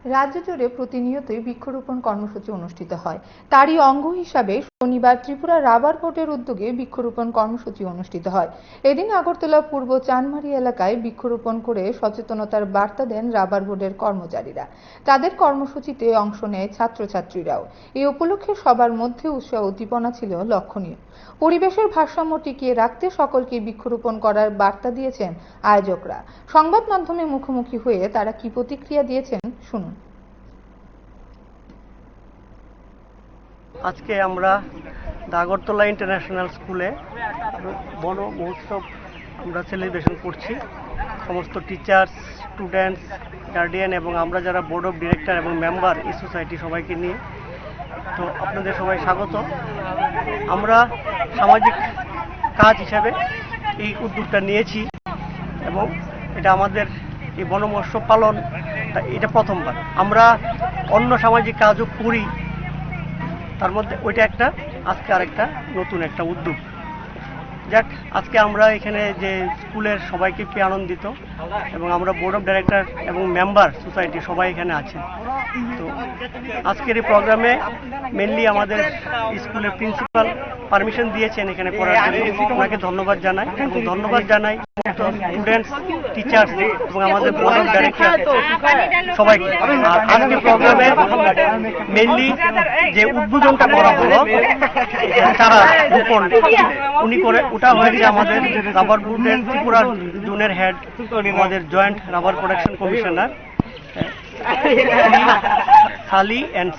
রাজ্য জুড়ে প্রতিনিয়তই বৃক্ষরোপণ কর্মসূচি অনুষ্ঠিত হয়। তারই অঙ্গ হিসাবে শনিবার ত্রিপুরা রাবার বোর্ডের উদ্যোগে বৃক্ষরোপণ কর্মসূচি অনুষ্ঠিত হয়। এদিন আগরতলা পূর্ব চানমারি এলাকায় বৃক্ষরোপণ করে সচেতনতার বার্তা দেন রাবার বোর্ডের কর্মচারীরা। তাদের কর্মসূচিতে অংশ নেয় ছাত্রছাত্রীরাও। এই উপলক্ষে সবার মধ্যে উৎসাহ উদ্দীপনা ছিল লক্ষণীয়। পরিবেশের ভারসাম্য টিকিয়ে রাখতে সকলকে বৃক্ষরোপণ করার বার্তা দিয়েছেন আয়োজকরা। সংবাদ মাধ্যমের মুখোমুখি হয়ে তারা কি প্রতিক্রিয়া দিয়েছেন শুনুন। আজকে আমরা আগরতলা ইন্টারন্যাশনাল স্কুলে বন মহোৎসব আমরা সেলিব্রেশন করছি। সমস্ত টিচার্স, স্টুডেন্টস, গার্ডিয়ান এবং আমরা যারা বোর্ড অফ ডিরেক্টর এবং মেম্বার এই সোসাইটি সবাইকে নিয়ে। তো আপনাদের সবাই স্বাগত। আমরা সামাজিক কাজ হিসাবে এই উদ্যোগটা নিয়েছি এবং এটা আমাদের এই বন মহোৎসব পালন এটা প্রথমবার। আমরা অন্য সামাজিক কাজও করি, তার মধ্যে ওইটা একটা আজকে আরেকটা নতুন একটা উদ্যোগ। যাক, আজকে আমরা এখানে যে স্কুলের সবাইকে পেয়ে আনন্দিত এবং আমরা বোর্ড অফ ডাইরেক্টর এবং মেম্বার সোসাইটি সবাই এখানে আছেন। তো আজকের এই প্রোগ্রামে মেনলি আমাদের স্কুলের প্রিন্সিপাল পারমিশন দিয়েছেন এখানে করার জন্য, ওনাকে ধন্যবাদ জানাই এবং ধন্যবাদ জানাই স্টুডেন্টস, টিচার্স এবং আমাদের বোর্ড অফ ডাইরেক্টর সবাইকে। আর আজকের প্রোগ্রামে মেনলি যে উদ্বোধনটা করা হলো চারা রোপণ উনি করে, ওটা হয়েছে আমাদের রাবার বোর্ডের ত্রিপুরা জোনের হেড, আমাদের জয়েন্ট রাবার প্রোডাকশন কমিশনার সালি এন্ড